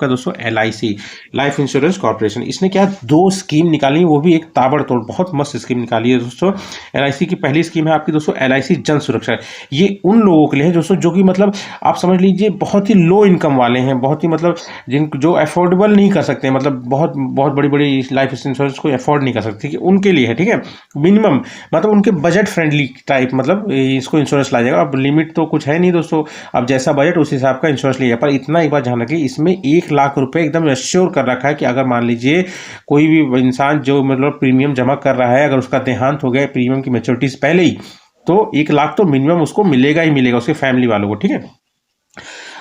आपका दोस्तों LIC, life insurance corporation. इसने क्या 2 स्कीम निकाली, वो भी एक ताबड़तोड़ बहुत मस्त स्कीम निकाली है दोस्तों। LIC की पहली स्कीम है आपकी दोस्तों LIC जन सुरक्षा। ये उन लोगों के लिए है दोस्तों जो कि मतलब आप समझ लीजिए बहुत ही लो इनकम वाले हैं, बहुत ही मतलब जिन जो अफोर्डेबल नहीं कर सकते, मतलब बहुत बहुत बड़ी बड़ी लाइफ इंश्योरेंस को अफोर्ड नहीं कर सकते, कि उनके लिए है, ठीक है। मिनिमम मतलब उनके बजट फ्रेंडली टाइप, मतलब इसको इंश्योरेंस ला जाएगा। अब लिमिट तो कुछ है नहीं दोस्तों, अब जैसा बजट उस हिसाब का इंश्योरेंस लिया। पर इतना एक बार ध्यान रखिए, इसमें 1 लाख रुपए एकदम एश्योर कर रखा है कि अगर मान लीजिए कोई भी इंसान जो मतलब प्रीमियम जमा कर रहा है, अगर उसका देहांत हो गया प्रीमियम की मैच्योरिटी से पहले ही, तो 1 लाख तो मिनिमम उसको मिलेगा ही मिलेगा, उसके फैमिली वालों को, ठीक है।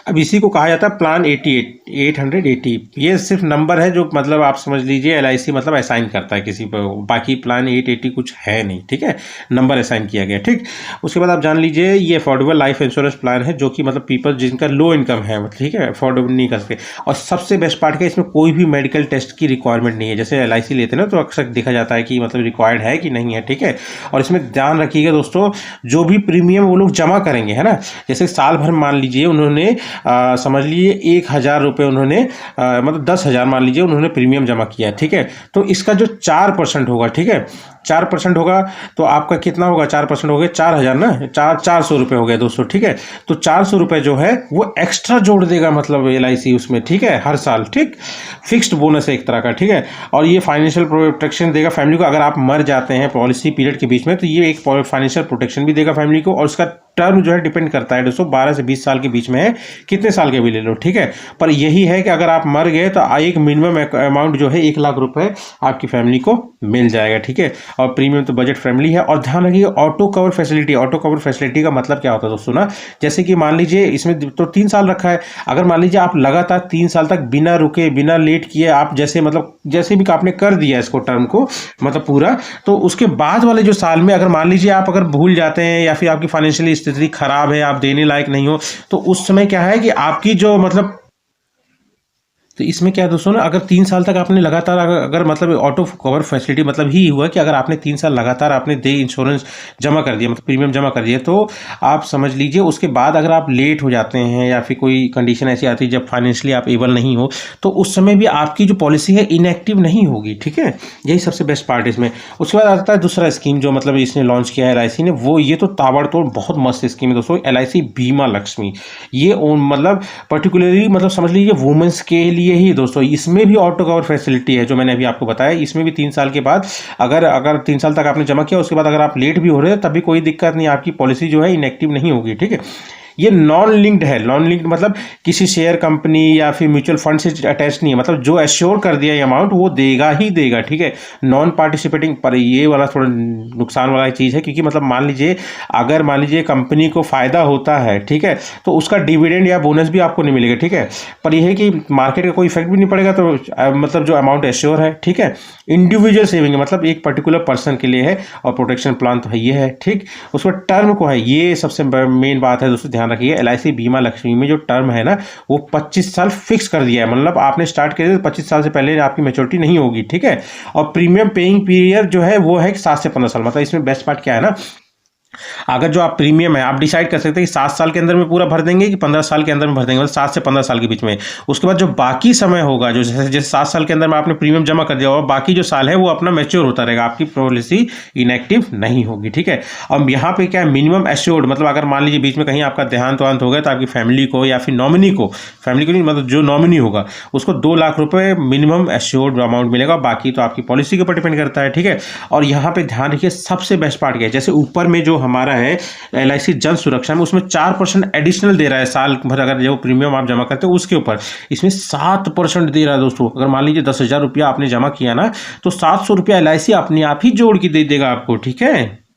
अब इसी को कहा जाता है प्लान 880। ये सिर्फ नंबर है जो मतलब आप समझ लीजिए LIC मतलब असाइन करता है किसी पर, बाकी प्लान 880 कुछ है नहीं, ठीक है, नंबर असाइन किया गया, ठीक। उसके बाद आप जान लीजिए ये अफोर्डेबल लाइफ इंश्योरेंस प्लान है, जो कि मतलब पीपल जिनका लो इनकम है, ठीक है, अफोर्डेबल नहीं कर सकते। और सबसे बेस्ट पार्ट क्या है, इसमें कोई भी मेडिकल टेस्ट की रिक्वायरमेंट नहीं है। जैसे LIC लेते हैं ना, तो अक्सर देखा जाता है कि मतलब रिक्वायर्ड है कि नहीं है, ठीक है। और इसमें ध्यान रखिएगा दोस्तों, जो भी प्रीमियम वो लोग जमा करेंगे, है ना, जैसे साल भर मान लीजिए उन्होंने समझ लीजिए 1,000 रुपये उन्होंने मतलब 10,000 मान लीजिए उन्होंने प्रीमियम जमा किया, ठीक है। तो इसका जो 4% होगा, ठीक है, 4% होगा, तो आपका कितना होगा, 4% हो गया 4,000 ना, 400 रुपये हो गए दोस्तों, ठीक है। तो 400 रुपये जो है वो एक्स्ट्रा जोड़ देगा मतलब LIC उसमें, ठीक है, हर साल, ठीक। फिक्स्ड बोनस है एक तरह का, ठीक है। और ये फाइनेंशियल प्रोटेक्शन देगा फैमिली को, अगर आप मर जाते हैं पॉलिसी पीरियड के बीच में, तो ये एक फाइनेंशियल प्रोटेक्शन भी देगा फैमिली को। और उसका टर्म जो है डिपेंड करता है दोस्तों, 12 से 20 साल के बीच में है, कितने साल के भी ले लो, ठीक है। पर यही है कि अगर आप मर गए तो एक मिनिमम अमाउंट जो है 1 लाख रुपए आपकी फैमिली को मिल जाएगा, ठीक है। और प्रीमियम तो बजट फ्रेंडली है। और ध्यान रखिए auto cover facility, auto cover facility का मतलब क्या होता है दोस्तों ना, जैसे कि मान लीजिए इसमें तो 3 साल रखा है, अगर मान लीजिए आप लगातार 3 साल तक बिना रुके बिना लेट किए आप जैसे मतलब जैसे भी आपने कर दिया इसको टर्म को मतलब पूरा, तो उसके बाद वाले जो साल में अगर मान लीजिए आप अगर भूल जाते हैं या फिर आपकी फाइनेंशियली स्थिति खराब है, आप देने लायक नहीं हो, तो उस समय क्या है कि आपकी जो मतलब, तो इसमें क्या है दोस्तों ना, अगर 3 साल तक आपने लगातार अगर मतलब ऑटो कवर फैसिलिटी मतलब ही हुआ कि अगर आपने 3 साल लगातार आपने दे इंश्योरेंस जमा कर दिया, मतलब प्रीमियम जमा कर दिया, तो आप समझ लीजिए उसके बाद अगर आप लेट हो जाते हैं या फिर कोई कंडीशन ऐसी आती है जब फाइनेंशियली आप एबल नहीं हो, तो उस समय भी आपकी जो पॉलिसी है इनएक्टिव नहीं होगी, ठीक है। यही सबसे बेस्ट पार्ट है इसमें। उसके बाद आता है दूसरा स्कीम जो मतलब इसने लॉन्च किया है LIC ने, वो ये तो ताबड़तोड़ बहुत मस्त स्कीम है दोस्तों, LIC बीमा लक्ष्मी। ये मतलब पर्टिकुलरली मतलब समझ लीजिए वुमेन्स के लिए ही दोस्तों। इसमें भी ऑटो कवर फैसिलिटी है जो मैंने अभी आपको बताया। इसमें भी 3 साल के बाद अगर 3 साल तक आपने जमा किया, उसके बाद अगर आप लेट भी हो रहे हैं तब भी कोई दिक्कत नहीं, आपकी पॉलिसी जो है इनएक्टिव नहीं होगी, ठीक है। ये नॉन लिंक्ड है, नॉन लिंक्ड मतलब किसी शेयर कंपनी या फिर म्यूचुअल फंड से अटैच नहीं है, मतलब जो एश्योर कर दिया ये अमाउंट वो देगा ही देगा, ठीक है। नॉन पार्टिसिपेटिंग, पर ये वाला थोड़ा नुकसान वाला चीज़ है, क्योंकि मतलब मान लीजिए अगर मान लीजिए कंपनी को फायदा होता है, ठीक है, तो उसका डिविडेंड या बोनस भी आपको नहीं मिलेगा, ठीक है। पर यह है कि मार्केट का कोई इफेक्ट भी नहीं पड़ेगा, तो मतलब जो अमाउंट एश्योर है, ठीक है, इंडिविजुअल सेविंग है, मतलब एक पर्टिकुलर पर्सन के लिए है। और प्रोटेक्शन प्लान तो है ये है, ठीक। उसमें टर्म को है, ये सबसे मेन बात है दोस्तों, ध्यान रखिए। LIC बीमा लक्ष्मी में जो टर्म है ना, वो 25 साल फिक्स कर दिया है, मतलब आपने स्टार्ट किया तो 25 साल से पहले आपकी मैच्योरिटी नहीं होगी, ठीक है। और प्रीमियम पेइंग पीरियड जो है वो है 7 से 15 साल। मतलब इसमें बेस्ट पार्ट क्या है ना, अगर जो आप प्रीमियम है आप डिसाइड कर सकते हैं कि 7 साल के अंदर में पूरा भर देंगे कि 15 साल के अंदर में भर देंगे, मतलब 7 से 15 साल के बीच में। उसके बाद जो बाकी समय होगा, जो जैसे 7 साल के अंदर में आपने प्रीमियम जमा कर दिया और बाकी जो साल है वो अपना मैच्योर होता रहेगा, आपकी पॉलिसी इनएक्टिव नहीं होगी, ठीक है। अब यहाँ पे क्या है, मिनिमम एश्योर्ड, मतलब अगर मान लीजिए बीच में कहीं आपका देहांत हो गया तो आपकी फैमिली को या फिर नॉमिनी को, फैमिली को नहीं मतलब जो नॉमिनी होगा उसको 2 लाख रुपये मिनिमम एश्योर्ड अमाउंट मिलेगा, बाकी तो आपकी पॉलिसी के ऊपर डिपेंड करता है, ठीक है। और यहाँ पे ध्यान रखिए सबसे बेस्ट पार्ट क्या है, जैसे ऊपर में जो हमारा है LIC जन सुरक्षा में, उसमें 4% एडिशनल दे रहा है साल भर, अगर जो प्रीमियम आप जमा करते हो उसके ऊपर। इसमें 7% दे रहा है दोस्तों। अगर मान लीजिए 10,000 रुपया आपने जमा किया ना, तो 700 रुपया LIC अपने आप ही जोड़ के दे देगा आपको, ठीक है।